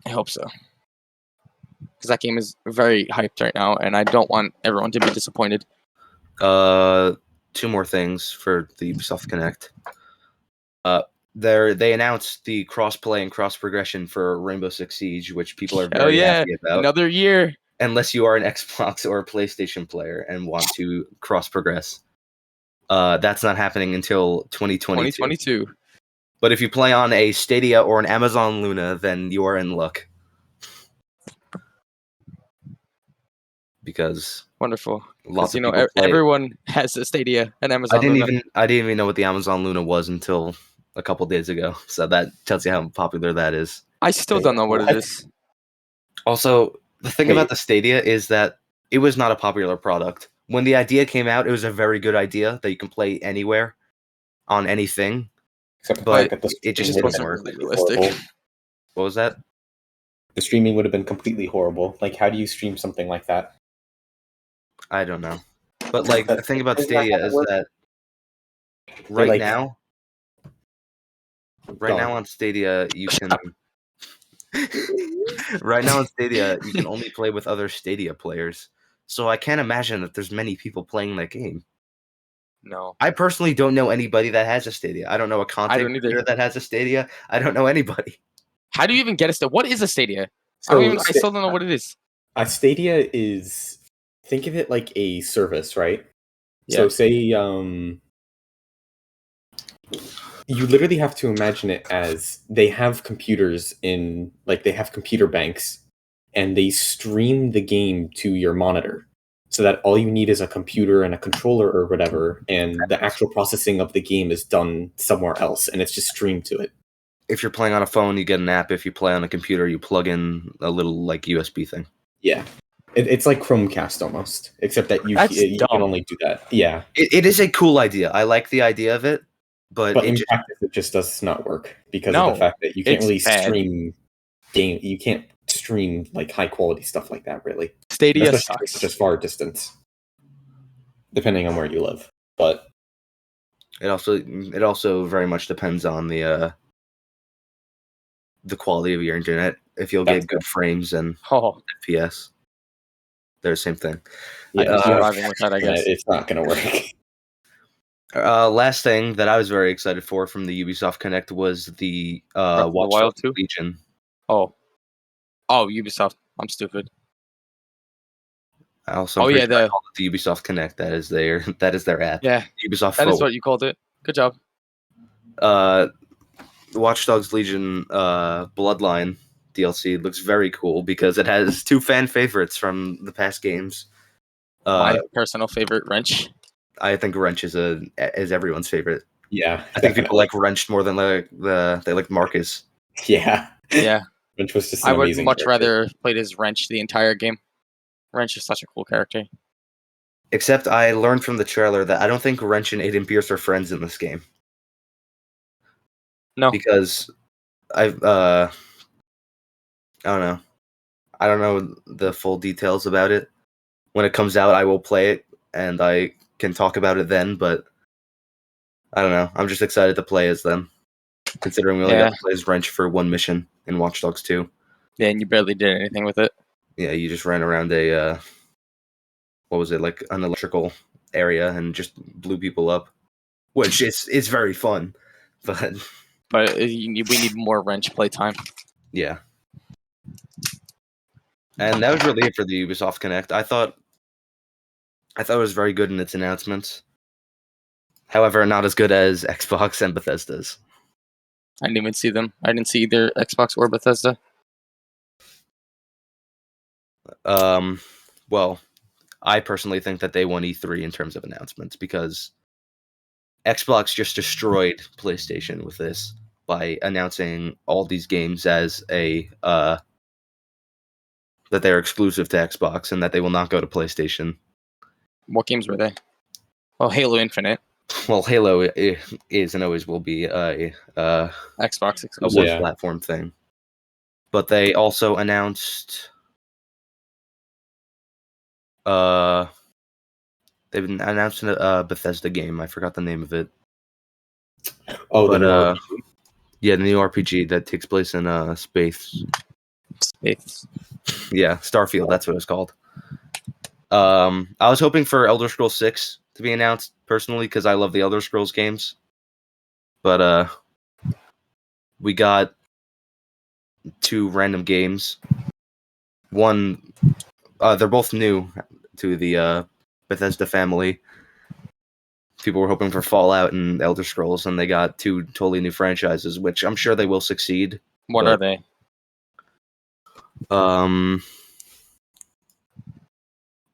I hope so. Because that game is very hyped right now, and I don't want everyone to be disappointed. 2 more things for the Ubisoft Connect. They announced the cross-play and cross-progression for Rainbow Six Siege, which people are very happy about. Another year. Unless you are an Xbox or a PlayStation player and want to cross-progress. That's not happening until 2022. But if you play on a Stadia or an Amazon Luna, then you are in luck. Because wonderful. Lots of people everyone has a Stadia and Amazon Luna. I didn't even know what the Amazon Luna was until a couple days ago. So that tells you how popular that is. I still don't know what it is. Also, the thing about the Stadia is that it was not a popular product. When the idea came out, it was a very good idea that you can play anywhere on anything. But it just wasn't really realistic. What was that? The streaming would have been completely horrible. Like, how do you stream something like that? I don't know. But like the thing about Stadia is that right now on Stadia you can right now on Stadia you can only play with other Stadia players. So I can't imagine that there's many people playing that game. No. I personally don't know anybody that has a Stadia. I don't know a content creator that has a Stadia. I don't know anybody. How do you even get a Stadia? What is a Stadia? I still don't know what it is. A Stadia is, think of it like a service, right? Yeah. So say you literally have to imagine it as they have computers they have computer banks and they stream the game to your monitor so that all you need is a computer and a controller or whatever, and the actual processing of the game is done somewhere else and it's just streamed to it. If you're playing on a phone, you get an app. If you play on a computer, you plug in a little like USB thing. Yeah. It's like Chromecast almost, except that you can only do that. Yeah. It is a cool idea. I like the idea of it, but in practice it just does not work because of the fact that you can't really stream game. You can't stream like high quality stuff like that, really. Stadia sucks. Just far distance, depending on where you live. But it also very much depends on the quality of your internet. If you'll get good frames and FPS, they're the same thing. Yeah, surviving with that, I guess it's not going to work. Last thing that I was very excited for from the Ubisoft Connect was the Watch Dogs Legion. Oh, Ubisoft. I'm stupid. I called it the Ubisoft Connect. That is their app. Yeah, Ubisoft. That is what you called it. Good job. Watch Dogs Legion Bloodline DLC looks very cool because it has 2 fan favorites from the past games. My personal favorite, Wrench. I think Wrench is everyone's favorite. Yeah, I think people like Wrench more than they like Marcus. Yeah. Yeah. Wrench was just I would much rather played as Wrench the entire game. Wrench is such a cool character. Except I learned from the trailer that I don't think Wrench and Aiden Pierce are friends in this game. No. Because I don't know. I don't know the full details about it. When it comes out, I will play it, and I can talk about it then, but I don't know. I'm just excited to play as them, considering we only got to play as Wrench for 1 mission in Watch Dogs 2. Yeah, and you barely did anything with it. Yeah, you just ran around a, what was it, like an electrical area and just blew people up, which is very fun, but we need more Wrench playtime. Yeah. And that was really it for the Ubisoft Connect. I thought it was very good in its announcements. However, not as good as Xbox and Bethesda's. I didn't even see them. I didn't see either Xbox or Bethesda. Well, I personally think that they won E3 in terms of announcements because Xbox just destroyed PlayStation with this by announcing all these games as that they're exclusive to Xbox and that they will not go to PlayStation. What games were they? Well, Halo Infinite. Well, Halo is and always will be a Xbox exclusive platform thing. But they also announced they've been announcing a Bethesda game. I forgot the name of it. Oh, but, the new RPG? Yeah, the new RPG that takes place in space. Space. Yeah, Starfield. That's what it's called. I was hoping for Elder Scrolls 6 to be announced personally because I love the Elder Scrolls games, but we got 2 random games. One, they're both new to the Bethesda family. People were hoping for Fallout and Elder Scrolls, and they got 2 totally new franchises, which I'm sure they will succeed. What are they?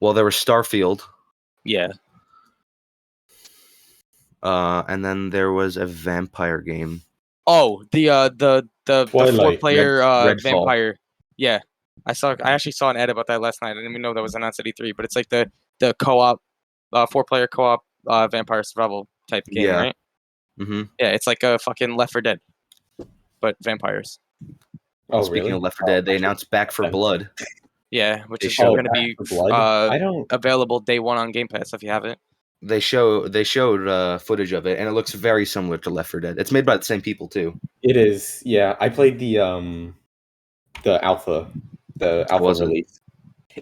Well, there was Starfield. Yeah. And then there was a vampire game. Oh, the 4-player vampire. Yeah. I actually saw an ad about that last night. I didn't even know that was announced at E3, but it's like the co-op 4-player co-op vampire survival type game, right? Mm-hmm. Yeah, it's like a fucking Left 4 Dead, but vampires. Oh, Speaking of Left 4 Dead, they announced Back 4 Blood. Yeah, which is going to be available day 1 on Game Pass if you have it. They showed footage of it, and it looks very similar to Left 4 Dead. It's made by the same people too. It is, yeah. I played the alpha release.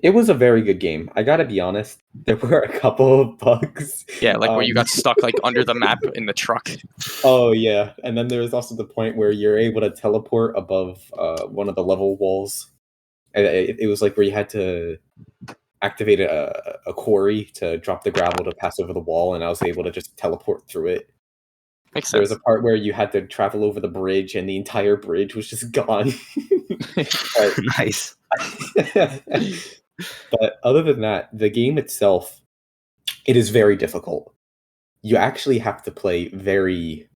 It was a very good game. I gotta be honest. There were a couple of bugs. Yeah, like where you got stuck like under the map in the truck. Oh yeah, and then there was also the point where you're able to teleport above one of the level walls. It was like where you had to activate a quarry to drop the gravel to pass over the wall, and I was able to just teleport through it. Makes sense. There was a part where you had to travel over the bridge, and the entire bridge was just gone. Nice. But other than that, the game itself, it is very difficult. You actually have to play very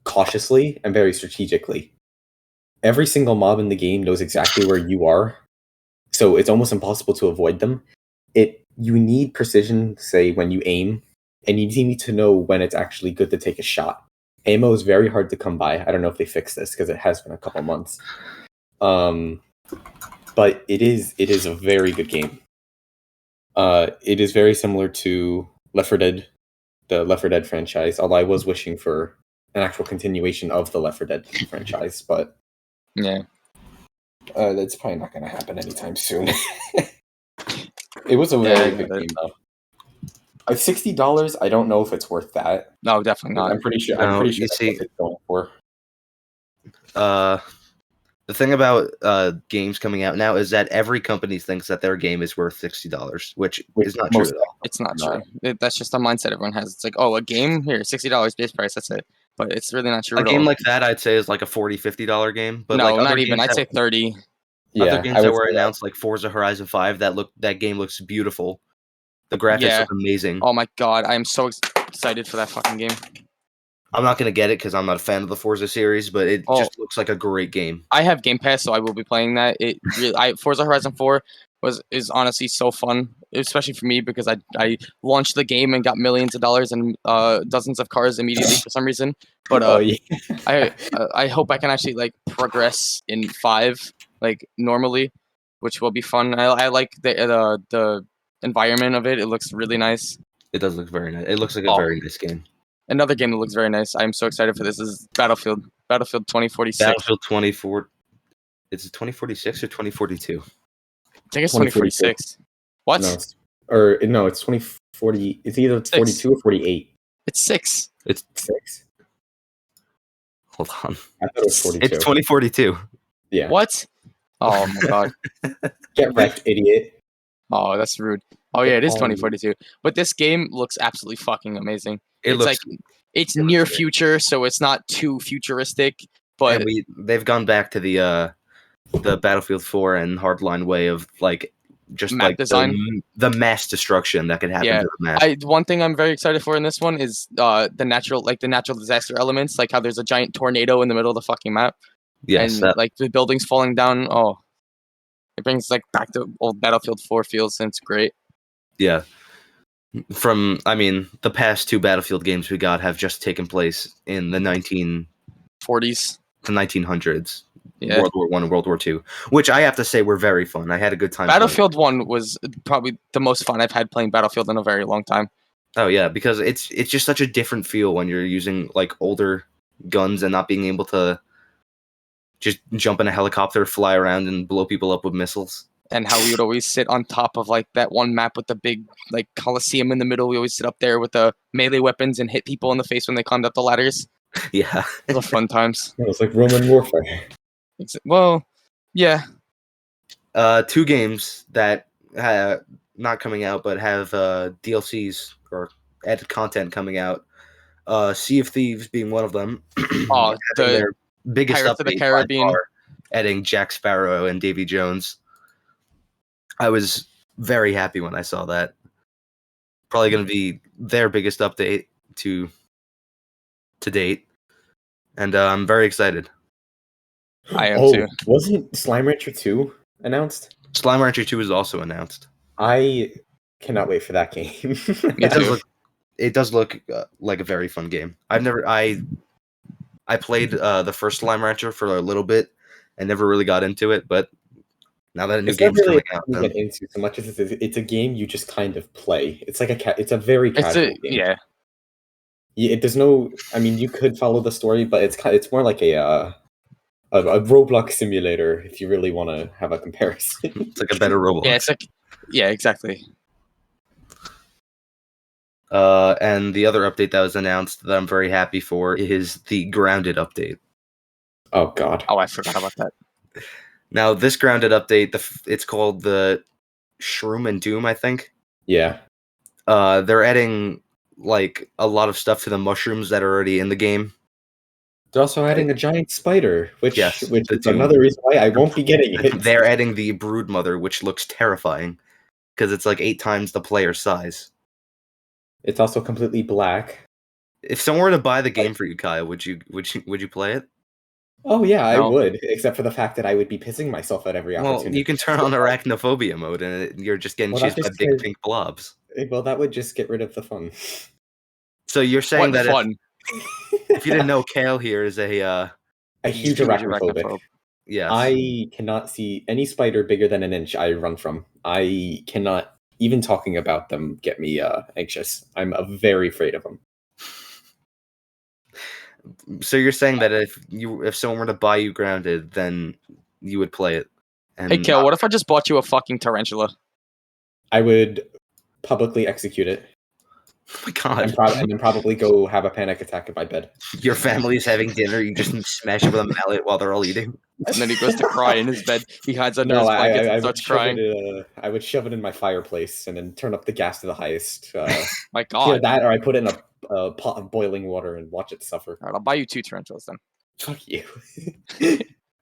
cautiously and very strategically. Every single mob in the game knows exactly where you are, so it's almost impossible to avoid them. You need precision, say, when you aim, and you need to know when it's actually good to take a shot. Ammo is very hard to come by. I don't know if they fixed this because it has been a couple months. But it is a very good game. It is very similar to Left 4 Dead, the Left 4 Dead franchise, although I was wishing for an actual continuation of the Left 4 Dead franchise, but yeah, that's probably not going to happen anytime soon. It was a very good game, though. $60, I don't know if it's worth that. No, definitely not. I'm pretty sure. No, that's what it's going for. The thing about games coming out now is that every company thinks that their game is worth $60, which is not true. It's not true. That's just a mindset everyone has. It's like, oh, a game here, $60 base price. That's it. But it's really not true. A game like that, I'd say, is like a $40, $50 game. But no, like not even. I'd say 30. Other games that were announced, like Forza Horizon 5, that game looks beautiful. The graphics look amazing. Oh my god, I am so excited for that fucking game. I'm not gonna get it because I'm not a fan of the Forza series, but it just looks like a great game. I have Game Pass, so I will be playing that. Forza Horizon 4 is honestly so fun, especially for me because I launched the game and got millions of dollars and dozens of cars immediately for some reason. But I hope I can actually like progress in 5 like normally, which will be fun. I like the environment of it. It looks really nice. It does look very nice. It looks like a very nice game. Another game that looks very nice. I'm so excited for this is Battlefield 2046. Battlefield 24. Is it 2046 or 2042? I think it's 2046. What? No, it's 2040. It's either 42 or 48. It's 6. It's 6. Hold on. I thought it was 42. It's 2042. Yeah. What? Oh my god. Get wrecked, idiot. Oh, that's rude. Oh yeah, it is 2042. But this game looks absolutely fucking amazing. It's near future, so it's not too futuristic. But they've gone back to the Battlefield 4 and Hardline way of like just map like design, the mass destruction that could happen to the map. One thing I'm very excited for in this one is the natural disaster elements, like how there's a giant tornado in the middle of the fucking map. Yes, and like the buildings falling down. Oh, it brings like back to old Battlefield 4 feels, and it's great. Yeah. The past 2 Battlefield games we got have just taken place in the 1940s, the 1900s, yeah. World War I and World War II, which I have to say were very fun. I had a good time. Battlefield 1 was probably the most fun I've had playing Battlefield in a very long time. Oh yeah, because it's just such a different feel when you're using like older guns and not being able to just jump in a helicopter, fly around, and blow people up with missiles. And how we would always sit on top of like that one map with the big like Coliseum in the middle. We always sit up there with the melee weapons and hit people in the face when they climbed up the ladders. Yeah, those were fun times. It was like Roman warfare. Well, yeah. 2 games that not coming out but have DLCs or added content coming out. Sea of Thieves being one of them. Oh, their biggest Pirates of the Caribbean, adding Jack Sparrow and Davy Jones. I was very happy when I saw that. Probably going to be their biggest update to date, and I'm very excited. I am too. Wasn't Slime Rancher 2 announced? Slime Rancher 2 is also announced. I cannot wait for that game. It does look like a very fun game. I played the first Slime Rancher for a little bit and never really got into it, but now that a new game's coming out, get into so much as it's a game you just kind of play. It's like it's a very casual game. Yeah. There's no. I mean, you could follow the story, but it's more like a Roblox simulator if you really want to have a comparison. It's like a better Roblox. Yeah, exactly. And the other update that was announced that I'm very happy for is the Grounded update. Oh god. Oh, I forgot about that. Now, this Grounded update, it's called the Shroom and Doom, I think. Yeah. They're adding like a lot of stuff to the mushrooms that are already in the game. They're also adding a giant spider, which is is another reason why I won't be getting it. They're adding the Broodmother, which looks terrifying because it's like 8 times the player size. It's also completely black. If someone were to buy the game for you, Kyle, would you play it? Oh yeah, I would, except for the fact that I would be pissing myself at every opportunity. Well, you can turn on arachnophobia mode, and you're just getting chased by big pink blobs. Well, that would just get rid of the fun. So you're saying that if you didn't know, Kale here is a huge arachnophobic. Yes. I cannot see any spider bigger than an inch. I run from. I cannot. Even talking about them get me anxious. I'm very afraid of them. So you're saying that if someone were to buy you Grounded, then you would play it. And hey, Kel, what if I just bought you a fucking tarantula? I would publicly execute it. Oh my god! And then probably go have a panic attack in my bed. Your family's having dinner. You just smash it with a mallet while they're all eating. And then he goes to cry in his bed. He hides under his blankets and starts crying. I would shove it in my fireplace and then turn up the gas to the highest. My god. Either that or I put it in a pot of boiling water and watch it suffer. Alright, I'll buy you 2 tarantulas then. Fuck you.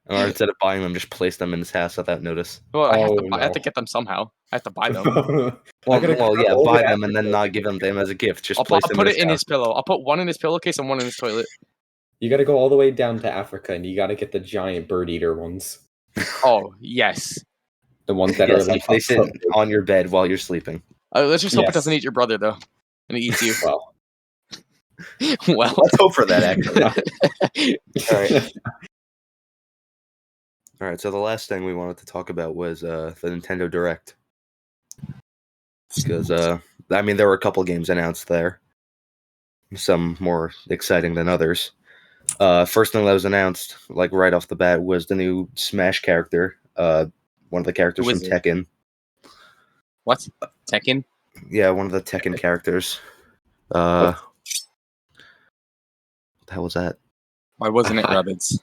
Or instead of buying them, just place them in his house without notice. Well, I have to get them somehow. I have to buy them. Buy them and then not give them to him as a gift. Just I'll put it in his pillow. I'll put one in his pillowcase and one in his toilet. You gotta go all the way down to Africa and you gotta get the giant bird eater ones. Oh, yes. The ones that are like they sit on your bed while you're sleeping. Let's just hope it doesn't eat your brother though. And it eats you. Well. Well, let's hope for that actually. All right, so the last thing we wanted to talk about was the Nintendo Direct. Because, there were a couple games announced there. Some more exciting than others. First thing that was announced, like right off the bat, was the new Smash character. One of the characters from Tekken. What? Tekken? Yeah, one of the Tekken characters. What the hell was that? Why wasn't it Rabbids?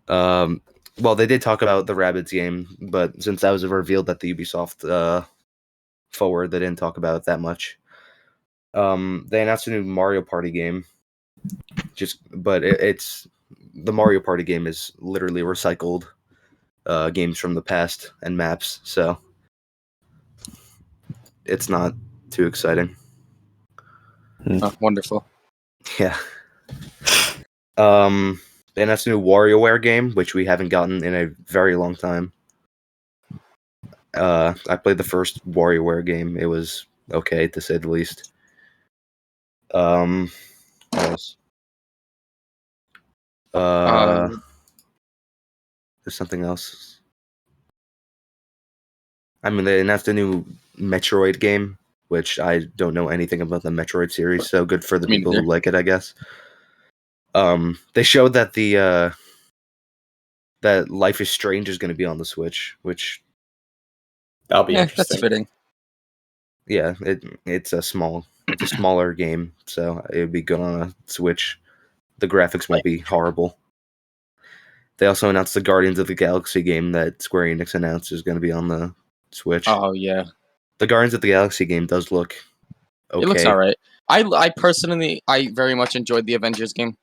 Well, they did talk about the Rabbids game, but since that was revealed at the Ubisoft forward, they didn't talk about it that much. They announced a new Mario Party game. It's the Mario Party game is literally recycled games from the past and maps, so it's not too exciting. Oh, wonderful. Yeah. And that's a new WarioWare game, which we haven't gotten in a very long time. I played the first WarioWare game. It was okay, to say the least. What else? There's something else. They announced a new Metroid game, which I don't know anything about the Metroid series, so good for the people who like it, I guess. They showed that that Life is Strange is going to be on the Switch, which that'll be interesting. That's fitting. Yeah, it's a smaller game, so it would be good on a Switch. The graphics won't be horrible. They also announced the Guardians of the Galaxy game that Square Enix announced is going to be on the Switch. Oh yeah, the Guardians of the Galaxy game does look okay. It looks alright. I personally very much enjoyed the Avengers game.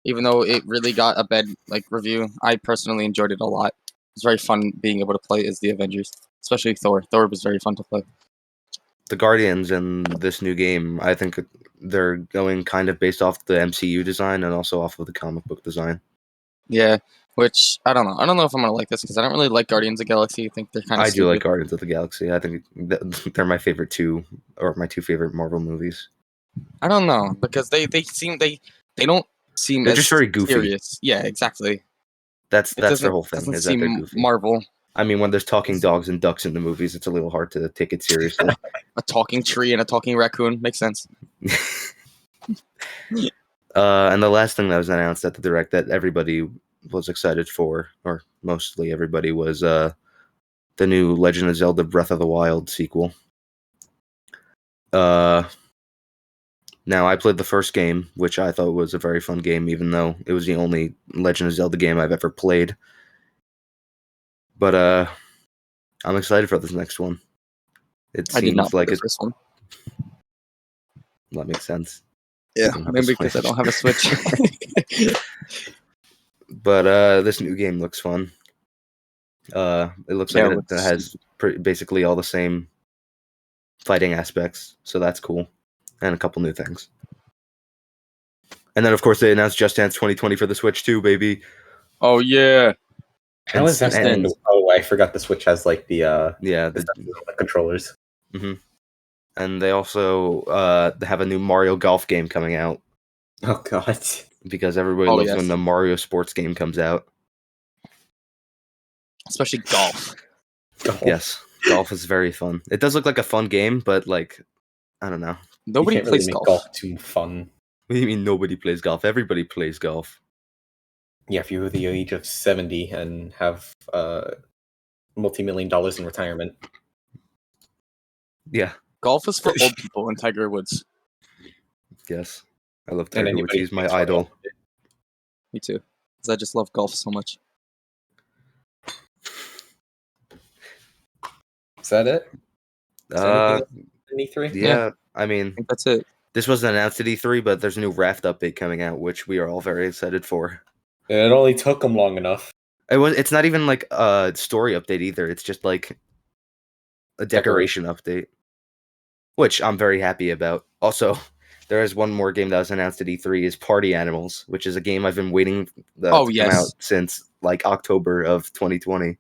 Even though it really got a bad review, I personally enjoyed it a lot. It's very fun being able to play as the Avengers, especially Thor. Thor was very fun to play. The Guardians in this new game, I think they're going kind of based off the MCU design and also off of the comic book design. Yeah, which I don't know. I don't know if I'm gonna like this because I don't really like Guardians of the Galaxy. I think they're kind of. I do like Guardians of the Galaxy. I think they're my favorite two favorite Marvel movies. I don't know because they don't seem. They're just very goofy. Serious. Yeah, exactly. That's their whole thing. Is that they're goofy. Marvel. When there's talking dogs and ducks in the movies, it's a little hard to take it seriously. A talking tree and a talking raccoon makes sense. And the last thing that was announced at the Direct that everybody was excited for, or mostly everybody, was the new Legend of Zelda Breath of the Wild sequel. Now, I played the first game, which I thought was a very fun game, even though it was the only Legend of Zelda game I've ever played. But I'm excited for this next one. It seems like the first one. That makes sense. Yeah, maybe because I don't have a Switch. But this new game looks fun. It looks like it has basically all the same fighting aspects, so that's cool. And a couple new things. And then, of course, they announced Just Dance 2020 for the Switch too, baby. Oh, yeah. How is that? I forgot the Switch has the controllers. Mm-hmm. And they also have a new Mario Golf game coming out. Oh god! Because everybody loves when the Mario sports game comes out. Especially golf. Yes, golf is very fun. It does look like a fun game, but I don't know. Nobody plays golf too fun. What do you mean nobody plays golf? Everybody plays golf. Yeah, if you're the age of 70 and have multi-million dollars in retirement. Yeah, Golf is for old people and Tiger Woods. Yes. I love Tiger Woods. He's my idol. Me too. Because I just love golf so much. Is that it? E3? Yeah, I mean, I think that's it. This wasn't announced at E3, but there's a new Raft update coming out, which we are all very excited for. It only took them long enough. It's not even like a story update either. It's just like a decoration update, which I'm very happy about. Also, there is one more game that was announced at E3 is Party Animals, which is a game I've been waiting to come out since like October of 2020.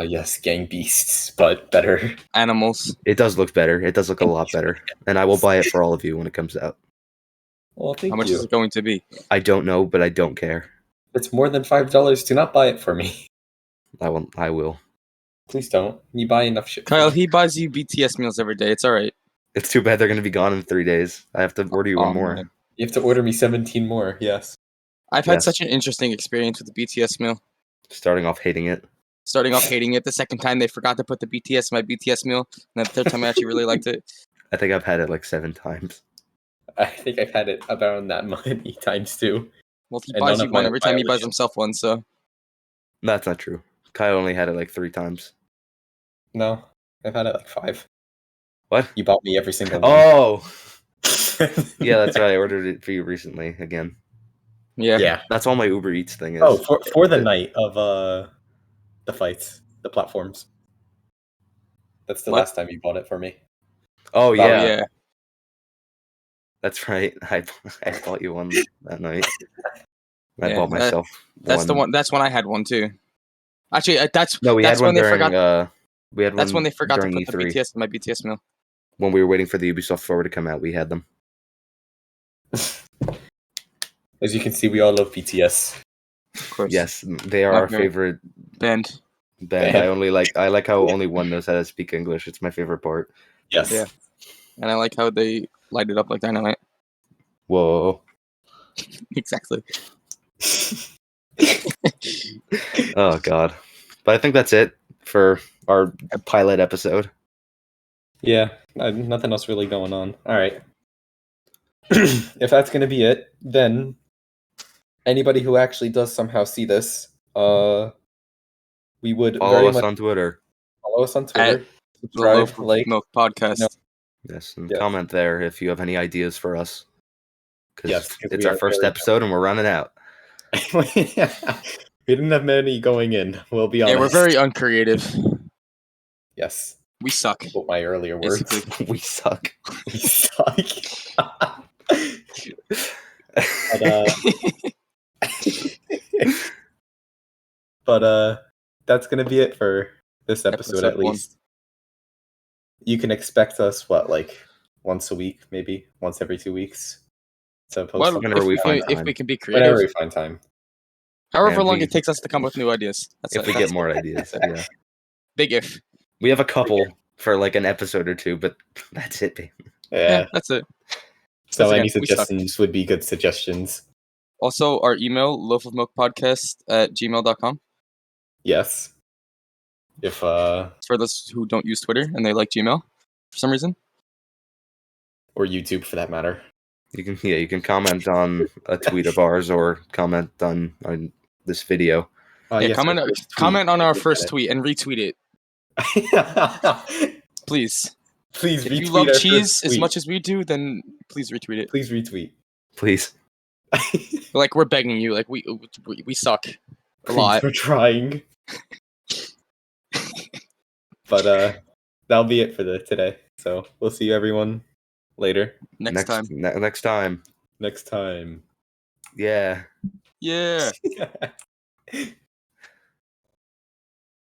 Yes, Gang Beasts, but better. Animals. It does look better. It does look a lot better. And I will buy it for all of you when it comes out. Well, thank you. How much is it going to be? I don't know, but I don't care. If it's more than $5, do not buy it for me. I will. Please don't. You buy enough shit. Kyle, he buys you BTS meals every day. It's alright. It's too bad they're going to be gone in 3 days. I have to order you one more. Man. You have to order me 17 more, yes. I've had such an interesting experience with the BTS meal. Starting off hating it. The second time they forgot to put the BTS in my BTS meal. And the third time I actually really liked it. I think I've had it like 7 times. I think I've had it about that many times too. Well, he buys you one every time he buys himself one, so. That's not true. Kyle only had it like 3 times. No, I've had it like 5. What? You bought me every single one. Oh! Yeah, that's right. I ordered it for you recently again. Yeah. That's all my Uber Eats thing is. Oh, for the night of the fights, the platforms. That's the last time you bought it for me. Oh, yeah. That's right. I bought you one that night. I bought myself one. That's when I had one too. Actually, we had one during. That's when they forgot to put E3. the BTS in my BTS meal. When we were waiting for the Ubisoft 4 to come out, we had them. As you can see, we all love BTS. Of course. Yes, they are our favorite band. I like how only one knows how to speak English. It's my favorite part. Yes. Yeah. And I like how they light it up like dynamite. Whoa. Exactly. Oh God. But I think that's it for our pilot episode. Yeah, nothing else really going on. All right. If that's going to be it, then anybody who actually does somehow see this, we would follow us on Twitter. Follow us on Twitter. Subscribe, like Milk Podcast. No. Yes, and comment there if you have any ideas for us. Because it's our first episode and we're running out. We didn't have many going in. We'll be honest. Yeah, we're very uncreative. Yes. We suck. What my earlier words. We suck. We suck. But that's gonna be it for this episode at least. 1. You can expect us once a week, maybe once every 2 weeks. So whenever we find time. If we can be creative. Whenever we find time. However long it takes us to come up with new ideas. If we get more ideas, yeah. Big if. We have a couple for like an episode or 2, but that's it, babe. Yeah, that's it. So any suggestions would be good suggestions. Also, our email, loafofmilkpodcast@gmail.com. Yes. If for those who don't use Twitter and they like Gmail for some reason. Or YouTube for that matter. You can comment on a tweet of ours or comment on this video. Comment on our first tweet and retweet it. Please. Please retweet. If you love cheese as much as we do, then please retweet it. Please retweet. Please. We're begging you. We suck a lot. We're trying. But that'll be it for today. So we'll see you everyone later. Next time. Next time. Next time. Yeah. Yeah.